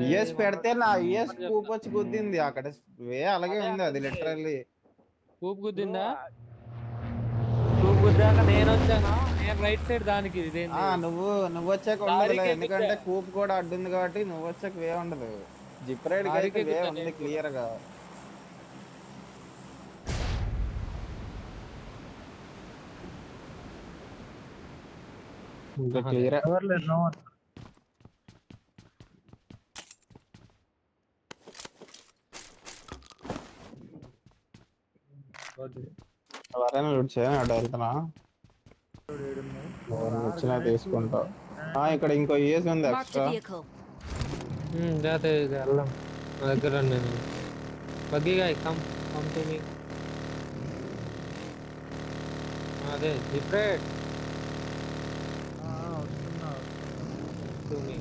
VS పెడితే నా VS Koop వచ్చి గుద్దింది అక్కడ. వే అలాగే ఉంది అది లిటరల్లీ. కూపు గుద్దిందా? కూపు గుద్దాక నేను వచ్చాను, నేను రైట్ సైడ్ దానికి నువ్వు వచ్చాక ఉండదులే, ఎందుకంటే కూప్ కూడా అడ్డుంది కాబట్టి నువ్వు వచ్చాక వే ఉండదు. జిప్ రైడ్ కి అయితే వే ఉంది క్లియర్ గా. క్లియర్ ఎవరైనా లూట్ చేయని అటు వెళ్తున్నా, వచ్చినా తీసుకుంటా. ఇక్కడ ఇంకో ఏజ్ ఉంది ఎక్స్ట్రా. వెళ్దాం నా దగ్గర నేను బగ్గీగా కమ్ టు మీ. అదే different to me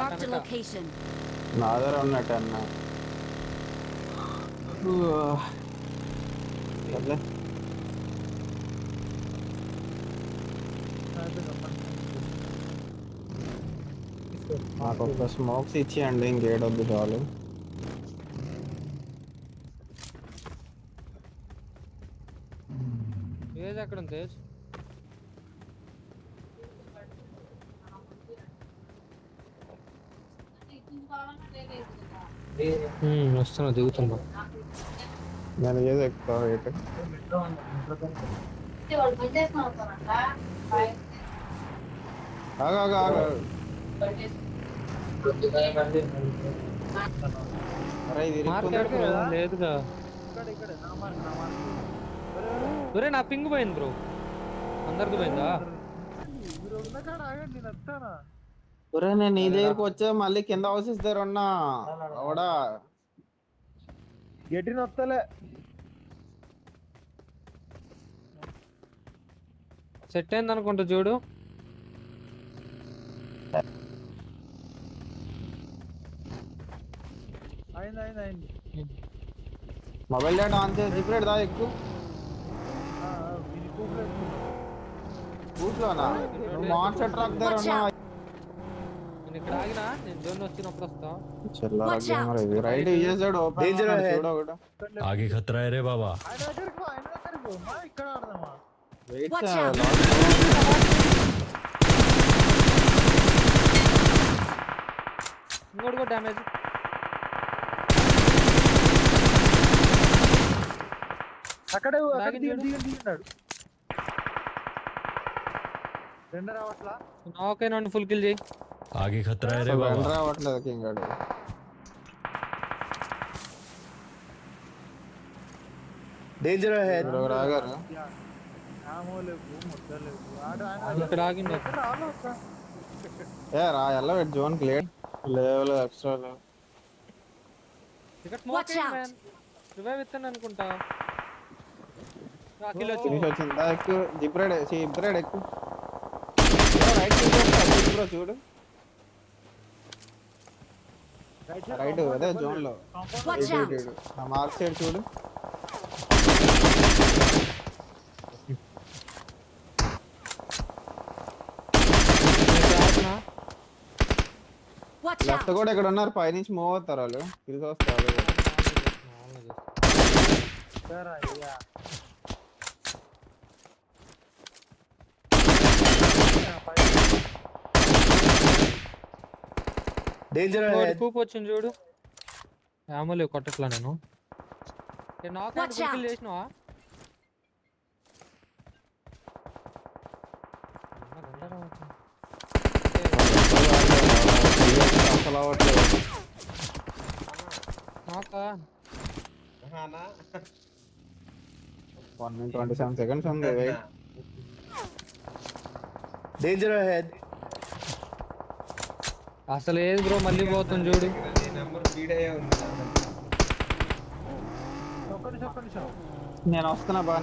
Marked a location. నా దగ్గర ఉన్నట్టు అన్న. నాకు ఒక స్మోక్స్ ఇచ్చేయండి, ఇంకేడొద్దు చాలు. ఏది అక్కడ ఉంది? వస్తున్నా, దిగుతున్నా. నేను ఏదో ఎక్కువ రేట్ లేదుగా. ఒరే నా పింగ్ పోయింది బ్రో, అందరికి పోయిందా? ఒరే నేను నీ దగ్గరికి వచ్చా, మళ్ళీ కింద హౌసెస్ దగ్గర ఉన్నా. అవడా గెటిన వస్తలే. సెట్ అయింది అనుకుంటా చూడు. అయింది. మొబైల్ డేటా ఆన్ చేసి జిప్రేట్ దా ఎక్కువ కూట్లోనా. నువ్వు మాన్స్టర్ ట్రక్ దగ్గర ఉన్నా. నేను ఇక్కడ ఆగినా, నేను జోన్ వచ్చినప్పుడు వస్తా. రైట్ చేసాడు ఓపెన్ చూడు ఒకటి. आगे खतरा है रे बाबा. ఆయన దగ్గరికి పో, ఇక్కడ ఆడదామా? వెయిట్ ఇంకోటి కూడా డ్యామేజ్. అక్కడే దిగండి. రెండు రావట్లా. నాకైనా ఫుల్ కిల్ చేయి. आगे खतरा है रे बाबा. రావట్లేదు కింగాడు. Danger ahead. రాగారు ఇక్కడ ఆగింది. ఏ రా ఎలా జోన్ క్లియర్ లేవల్ ఎక్స్ట్రా లేవు. ఇక్కడ స్మోక్ మ్యాన్ రివైవ్ ఇస్తాను అనుకుంటా. కిల్ ఫినిష్ వచ్చిందా? ఎక్కువ జిప్రేడ్ ఎక్కువ రైట్ బ్రో చూడు. రైట్ అదే జోన్ లో మార్క్ సైడ్ చూడు. లెఫ్ట్ కూడా ఇక్కడ ఉన్నారు, పైనుంచి మూవ్ అవుతారు వాళ్ళు. కిల్స్ వస్తారు. కూపు వచ్చింది చూడు. ఏమో కొట్టట్లా నేను. చేసినావా? అసలు అవ్వట్లేదు. 1 minute 27 seconds ఉంది. వెయిట్. Danger ahead. అసలు ఏది బ్రో మళ్ళీ పోతుంది చూడు. నేను వస్తున్నా బా,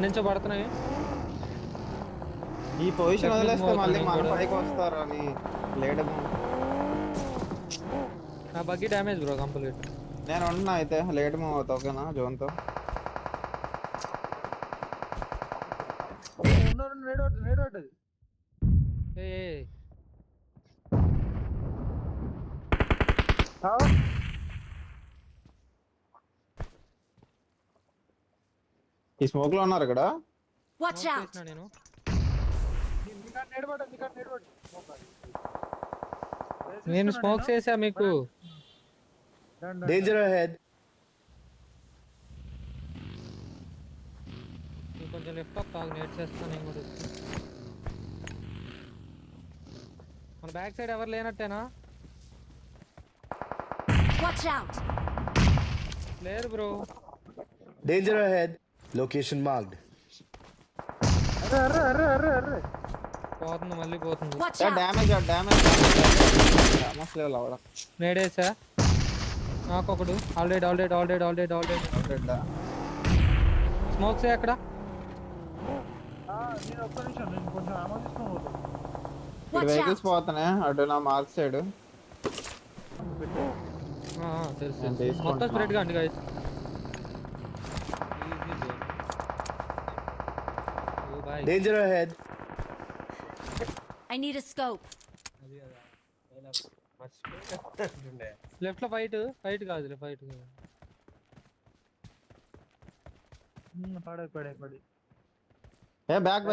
నుంచి పడుతున్నాయి. ఈ పొజిషన్ వదిలేస్తే మళ్ళీ మన పైకి వస్తారు అని లేట్. నా బగ్గి డ్యామేజ్ బ్రో కంప్లీట్. నేను ఉన్నా అయితే లేట్ మూవ్ అవుతా. ఓకేనా జోన్ తో ఈ స్మోక్ లో ఉన్నారు ఇక్కడ. Watch Smoke out! చేసినా నేను. నేను స్మోక్ చేసా మీకు. Danger ahead. నువ్వు కొంచెం లెఫ్ట్ ఆఫ్ తాగు, నేట్ చేస్తాను నేను కూడా వచ్చి. మన బ్యాక్ సైడ్ ఎవరు లేనట్టేనా? Watch out! లేరు bro. Danger ahead. Location marked. పోతుంది, మళ్ళీ పోతుంది. Watch out! డ్యామేజ్ లెవెల్ అవడం. నేడేసా నాకు ఒకడు. ఆల్రెడీ స్మోక్స్ అక్కడ. నేను ఒక్క నిమిషం, నేను కొంచెం ఆమో తీసుకొని పోతాను. ఇక్కడ Watch వెహికల్స్ out! పోతున్నాయి అటు నా మార్క్ సైడ్. తెలుసు నేను మొత్తం తీసుకుంటున్నా. స్ప్రెడ్ కాండి guys. Danger ahead. I need a scope. Left లో ఫైట్ కాదులే, ఫైట్ కాదు. పడే ఏ బ్యాక్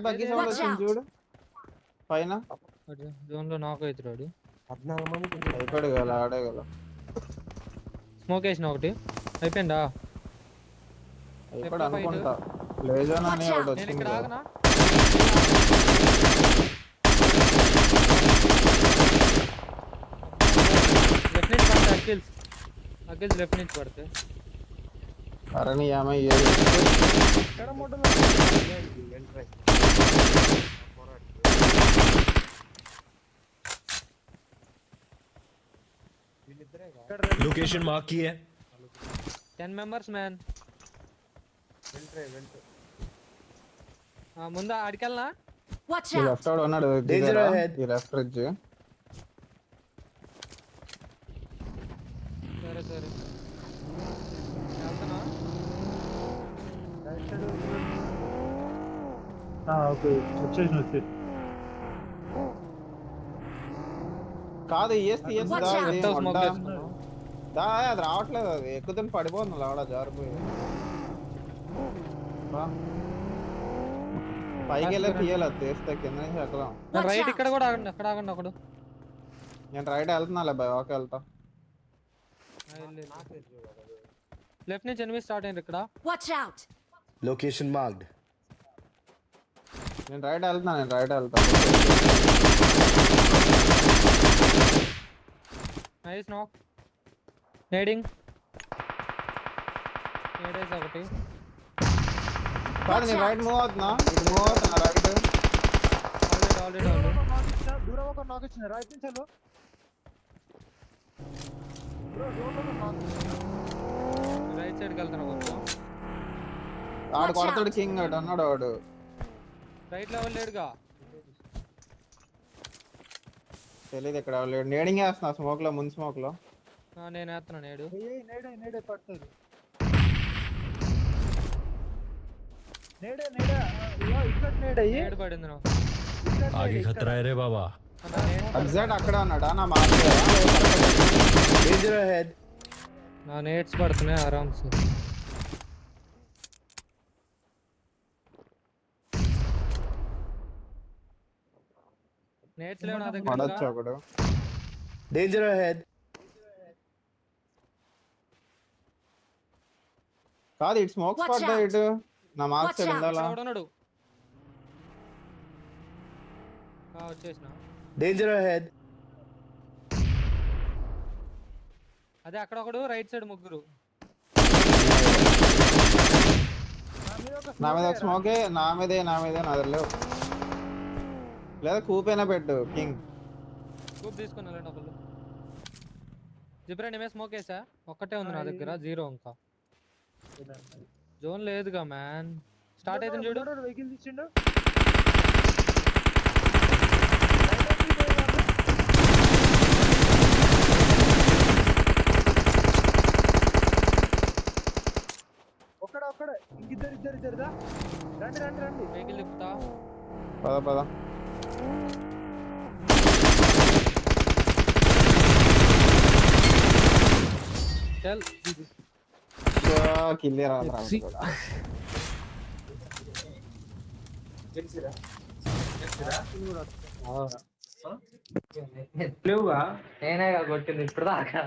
బగ్గి సౌండ్ వచ్చింది చూడు పైన. జోన్ లో నాక్ అవుతున్నాడు. అయిపోయాడు కదా, ఆడే కదా. స్మోక్ వేసిన ఒకటి అయిపోయిందా? అయిపోయాడు అనుకుంటా. లేజోన్ అని ఒకటి నేను వచ్చింది ఇక్కడ కదా. ఆగనా? లెఫ్ట్ నుంచి పడతాయి అఖిల్స్ లెఫ్ట్ నుంచి పడతాయి. అరే నీ ఆమె लोकेशन मार्क की है. 10 members మ్యాన్. ముందు అడికెళ్ళనా? Watch ఈ out! లెఫ్ట్ వాడు ఉన్నాడు. Danger ahead. ఈ లెఫ్ట్ రిడ్జ్. సరే వెళ్తున్నా. ఓకే, వచ్చేసి కాదు EST Watch out. మొత్తం స్మోక్ చేసుకున్నాను. అది రావట్లేదు. అది ఎక్కువ పడిపోతుంది లాడ జారిపోయి. పైకి వెళ్ళి తీయాలి, అది తీస్తే కింద నుంచి ఎక్కదాం. రైట్ ఇక్కడ కూడా ఆగండి, అక్కడ ఆగండి ఒకడు. నేను రైట్ వెళ్తున్నా బాయ్, ఓకే వెళ్తా. లెఫ్ట్ నుంచి ఎనిమిది స్టార్ట్ అయ్యింది ఇక్కడ. Watch out! Location marked. నేను రైట్ వెళ్తా. నైస్ నాక్. నేడింగ్ నేడేస్ ఒకటి. కాదు నేను రైట్ మూవ్ అవుతున్నా. ఇటు మూవ్ అవుతున్నా రైట్. ఆల్రెడీ దూరం ఒక నాక్ ఇచ్చింది, రైట్ నుంచి వెళ్ళు. రైట్ సైడ్కి వెళ్తున్నా కొంచెం. ఆడు కొడతాడు కింగ్ అటు అన్నాడు వాడు. రైట్ లెవెల్ లేడుగా. తెలీదు ఇక్కడ లేడు. నేడింగ్ వేస్తున్నా స్మోక్ లో, ముందు స్మోక్ లో. నేను వేస్తున్నా నేడు. నేడే పడుతుంది. నేడు పడింది నాకు. आगे खतरा है रे बाबा. ఎగ్జాక్ట్ అక్కడ ఉన్నాడా నా మార్క్? Danger ahead. నా నేట్స్ పడుతున్నాయి ఆరామ్స్. నేట్స్ లేవు నా దగ్గర. పడొచ్చు ఒకడు. Danger ahead. కాదు ఇటు స్మోక్స్ Watch పడ్డా out. ఇటు నా మార్క్ Watch సైడ్ out. ఉండాలా? ఉన్నాడు. వచ్చేసిన. Danger ahead. అదే అక్కడ ఒకడు, రైట్ సైడ్ ముగ్గురు. నా మీద ఒక స్మోకే. నా మీదే నా దగ్గర లేవు. లేదా కూపైనా పెట్టు కింగ్. గ్రూప్ తీసుకుని వెళ్ళండి ఒకళ్ళు. జిబ్రా నేమే స్మోక్ వేసా, ఒక్కటే ఉంది నా దగ్గర, 0 ఇంకా. జోన్ లేదుగా మ్యాన్. స్టార్ట్ అవుతుంది చూడు. వెహికల్ తీసిండు. ఒక్కడే ఇంకిద్దరిద్దరిద్దరుదా. రండి. వెహికల్ తిప్పుతా. పద చల్ క్లియర్ నేనే కొట్టింది ఇప్పుడు దాకా